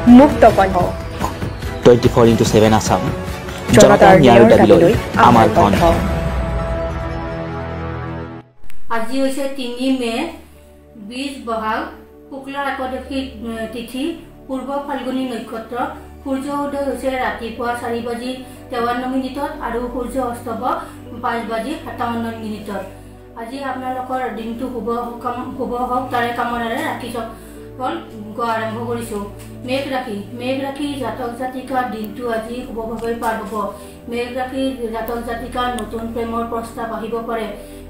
মুক্ত কণ্ঠ 24/7 আছাম জনতাৰ ন্যায়ৰ দাবীলৈ আমাৰ কণ্ঠ। আজি হৈছে 3 মে 20 বহাগ শুক্ল একাদশী তিথি পূৰ্ব ফাল্গুনী নক্ষত্ৰ। সূৰ্য উদয় হৈছে ৰাতিপুৱা 4:53 আৰু সূৰ্য অস্ত 5:57 আজি আপোনালোকৰ দিনটো শুভ হওক তাৰে কামনাৰে ৰাখি গোৱা আৰম্ভ কৰিছো। মেঘ ৰাশি জাতক জাতিকাৰ দিনটো আজি শুভভাৱে পাৰ হ'ব। মেঘ ৰাশি জাতক জাতিকাৰ নতুন প্ৰেমৰ প্ৰস্তাৱ আহিব পাৰে।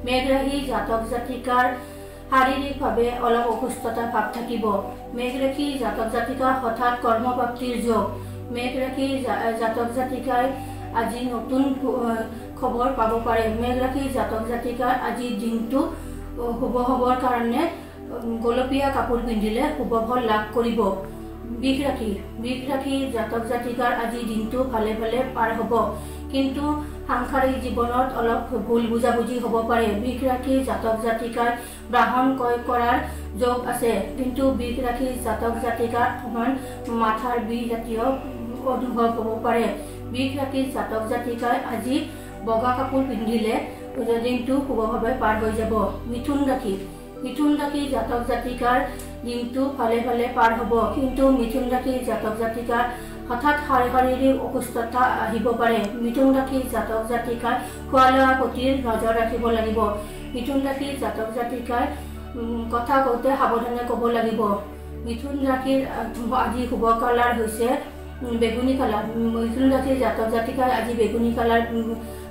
মেঘ ৰাশি জাতক জাতিকাৰ শাৰীৰিকভাৱে অলপ অসুস্থতা ভাৱ থাকিব। মেঘ ৰাশি জাতক জাতিকাৰ হঠাৎ কৰ্মপ্ৰাপ্তিৰ যোগ। মেঘ ৰাশি জাতক জাতিকাই আজি নতুন খবৰ পাব পাৰে। মেঘ ৰাশি জাতক জাতিকাৰ আজি দিনটো শুভ হ'বৰ কাৰণে গোলপীয়া কাপোৰ পিন্ধিলে শুভ ফল লাভ কৰিব। বৃষ ৰাশি জাতক জাতিকাৰ আজি দিনটো ভালে পাৰ হ'ব, কিন্তু সাংসাৰিক জীৱনত অলপ ভুল বুজাবুজি হ'ব পাৰে। বৃষ ৰাশি জাতক জাতিকাৰ বাহন ক্ৰয় কৰাৰ যোগ আছে, কিন্তু বৃষ ৰাশি জাতক জাতিকাৰ অকণমান মাথাৰ বিষ জাতীয় অনুভৱ হ'ব পাৰে। বৃষ ৰাশি জাতক জাতিকাই আজি বগা কাপোৰ পিন্ধিলে দিনটো শুভভাৱে পাৰ হৈ যাব। মিথুন ৰাশি জাতক জাতিকাৰ দিনটো ভালে পাৰ হ'ব, কিন্তু মিথুন ৰাশি জাতক জাতিকাৰ হঠাৎ শাৰীৰিক অসুস্থতা আহিব পাৰে। মিথুন ৰাশি জাতক জাতিকাৰ খোৱা লোৱাৰ প্ৰতি নজৰ ৰাখিব লাগিব। মিথুন ৰাশি জাতক জাতিকাৰ কথা কওঁতে সাৱধানে ক'ব লাগিব। মিথুন ৰাশিৰ আজি শুভ কালাৰ হৈছে বেগুনী কালাৰ। মিথুন ৰাশিৰ জাতক জাতিকাই আজি বেগুনী কালাৰ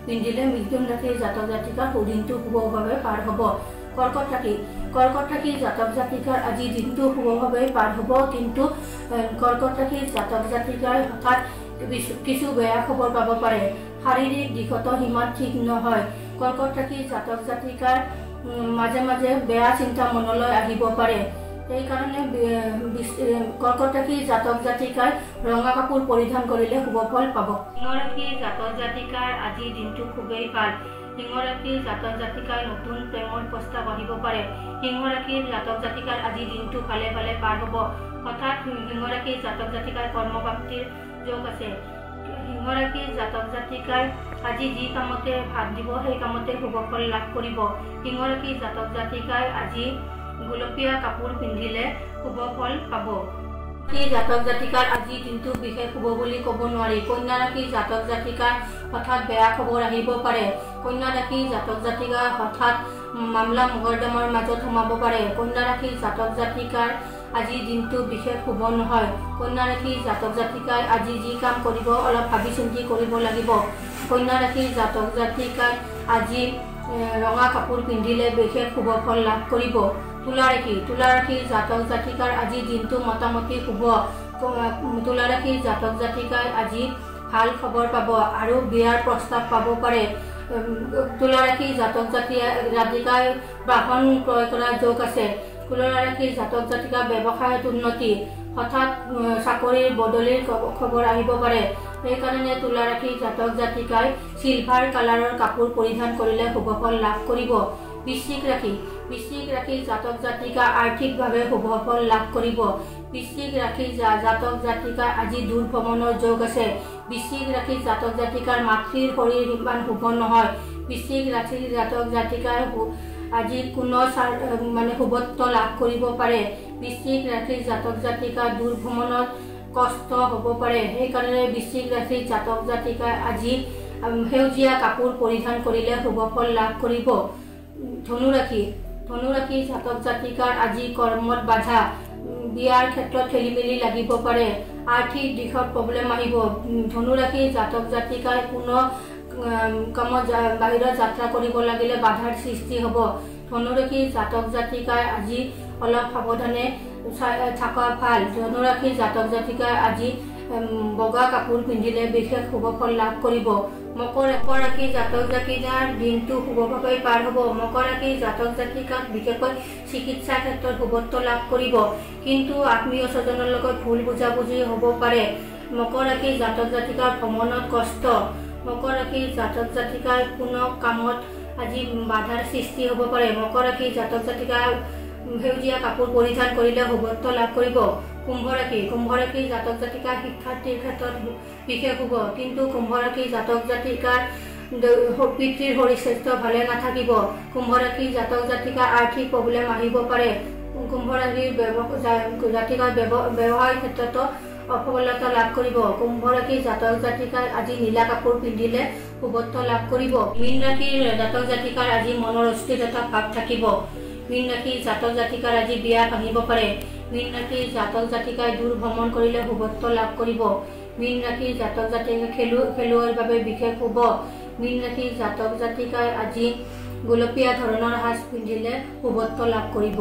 পিন্ধিলে মিথুন ৰাশিৰ জাতক জাতিকাৰ দিনটো শুভভাৱে পাৰ হ'ব। কৰ্কট ৰাশি জাতক জাতিকাৰ আজি দিনটো শুভভাৱে পাৰ হ'ব, কিন্তু কৰ্কট ৰাশিৰ জাতক জাতিকাৰ হঠাৎ কিছু বেয়া খবৰ পাব পাৰে। শাৰীৰিক দিশতো সিমান ঠিক নহয়। কৰ্কট ৰাশিৰ জাতক জাতিকাৰ মাজে বেয়া চিন্তা মনলৈ আহিব পাৰে। সেইকাৰণে কৰ্কট ৰাশিৰ জাতক জাতিকাই ৰঙা কাপোৰ পৰিধান কৰিলে শুভ ফল পাব। সিংহ ৰাশিৰ জাতক জাতিকাৰ আজি দিনটো খুবেই ভাল। সিংহ ৰাশিৰ জাতক জাতিকাৰ নতুন প্ৰেমৰ প্ৰস্তাৱ আহিব পাৰে। সিংহ ৰাশিৰ জাতক জাতিকাৰ আজি দিনটো ভালে পাৰ হ'ব। হঠাৎ সিংহ ৰাশিৰ জাতক জাতিকাৰ কৰ্মপ্ৰাপ্তিৰ যোগ আছে। সিংহ ৰাশিৰ জাতক জাতিকাই আজি যি কামতে ভাগ দিব সেই কামতে শুভ ফল লাভ কৰিব। সিংহ ৰাশিৰ জাতক জাতিকাই আজি গোলপীয়া কাপোৰ পিন্ধিলে শুভ ফল পাব। জাতক জাতিকাৰ আজি দিনটো বিশেষ শুভ বুলি ক'ব নোৱাৰি। কন্যা ৰাশিৰ জাতক জাতিকাৰ হঠাৎ বেয়া খবৰ আহিব পাৰে। কন্যা ৰাশিৰ জাতক জাতিকাৰ হঠাৎ মামলা মোকৰ্দমাৰ মাজত সোমাব পাৰে। কন্যা ৰাশিৰ জাতক জাতিকাৰ আজি দিনটো বিশেষ শুভ নহয়। কন্যা ৰাশিৰ জাতক জাতিকাই আজি যি কাম কৰিব অলপ ভাবি চিন্তি কৰিব লাগিব। কন্যা ৰাশিৰ জাতক জাতিকাই আজি ৰঙা কাপোৰ পিন্ধিলে বিশেষ শুভ ফল লাভ কৰিব। তুলা ৰাশিৰ জাতক জাতিকাৰ আজি দিনটো মোটামুটি শুভ। তুলা ৰাশিৰ জাতক জাতিকাই আজি ভাল খবৰ পাব আৰু বিয়াৰ প্ৰস্তাৱ পাব পাৰে। তুলা ৰাশিৰ জাতক জাতিকাই বাহন ক্ৰয় কৰাৰ যোগ আছে। তুলা ৰাশিৰ জাতক জাতিকাৰ ব্যৱসায়ত উন্নতি, হঠাৎ চাকৰিৰ বদলিৰ খবৰ আহিব পাৰে। সেইকাৰণে তুলা ৰাশিৰ জাতক জাতিকাই চিলভাৰ কালাৰৰ কাপোৰ পৰিধান কৰিলে শুভ ফল লাভ কৰিব। বৃশ্চিক ৰাশিৰ জাতক জাতিকা আৰ্থিকভাৱে শুভ ফল লাভ কৰিব। বৃশ্চিক ৰাশিৰ জাতক জাতিকা আজি দূৰ ভ্ৰমণৰ যোগ আছে। বৃশ্চিক ৰাশিৰ জাতক জাতিকাৰ মাতৃৰ শৰীৰ ইমান শুভ নহয়। বৃশ্চিক ৰাশিৰ জাতক জাতিকাই আজি কোনো শুভত্ব লাভ কৰিব পাৰে। বৃশ্চিক ৰাশিৰ জাতক জাতিকা দূৰ ভ্ৰমণত কষ্ট হ'ব পাৰে। সেইকাৰণে বৃশ্চিক ৰাশিৰ জাতক জাতিকাই আজি সেউজীয়া কাপোৰ পৰিধান কৰিলে শুভ ফল লাভ কৰিব। ধনু ৰাশিৰ জাতক জাতিকাৰ আজি কৰ্মত বাধা, বিয়াৰ ক্ষেত্ৰত খেলিমেলি লাগিব পাৰে। আৰ্থিক দিশত প্ৰব্লেম আহিব। ধনু ৰাশিৰ জাতক জাতিকাই কোনো কামত বাহিৰত যাত্ৰা কৰিব লাগিলে বাধাৰ সৃষ্টি হ'ব। ধনু ৰাশিৰ জাতক জাতিকাই আজি অলপ সাৱধানে থকা ভাল। ধনু ৰাশিৰ জাতক জাতিকাই আজি বগা কাপোৰ পিন্ধিলে বিশেষ শুভ ফল লাভ কৰিব। মকৰ ৰাশিৰ জাতক জাতিকাৰ দিনটো শুভভাৱে পাৰ হ'ব। মকৰ ৰাশিৰ জাতক জাতিকাক বিশেষকৈ চিকিৎসা ক্ষেত্ৰত শুভত্ব লাভ কৰিব, কিন্তু আত্মীয় স্বজনৰ লগত ভুল বুজাবুজি হ'ব পাৰে। মকৰ ৰাশিৰ জাতক জাতিকাৰ ভ্ৰমণত কষ্ট। মকৰ ৰাশিৰ জাতক জাতিকাৰ কোনো কামত আজি বাধাৰ সৃষ্টি হ'ব পাৰে। মকৰ ৰাশিৰ জাতক জাতিকাৰ সেউজীয়া কাপোৰ পৰিধান কৰিলে শুভত্ব লাভ কৰিব। কুম্ভ ৰাশি জাতক জাতিকাৰ শিক্ষাৰ্থীৰ ক্ষেত্ৰত বিশেষ শুভ, কিন্তু কুম্ভ ৰাশি জাতক জাতিকাৰ পিতৃৰ শৰীৰ স্বাস্থ্য ভালে নাথাকিব। কুম্ভ ৰাশি জাতক জাতিকাৰ আৰ্থিক প্ৰব্লেম আহিব পাৰে। কুম্ভ ৰাশিৰ জাতিকাৰ ব্যৱসায়িক ক্ষেত্ৰতো অসফলতা লাভ কৰিব। কুম্ভ ৰাশিৰ জাতক জাতিকাৰ আজি নীলা কাপোৰ পিন্ধিলে শুভত্ব লাভ কৰিব। মীন ৰাশিৰ জাতক জাতিকাৰ আজি মনৰ অস্থিৰতা ভাৱ থাকিব। মীন ৰাশিৰ জাতক জাতিকাৰ আজি বিয়া ভাঙিব পাৰে। মীন ৰাশিৰ জাতক জাতিকাই দূৰ ভ্ৰমণ কৰিলে শুভত্ব লাভ কৰিব। মীন ৰাশিৰ জাতক জাতিকাই খেলুৱৈৰ বাবে বিশেষ শুভ। মীন ৰাশিৰ জাতক জাতিকাই আজি গোলপীয়া ধৰণৰ সাজ পিন্ধিলে শুভত্ব লাভ কৰিব।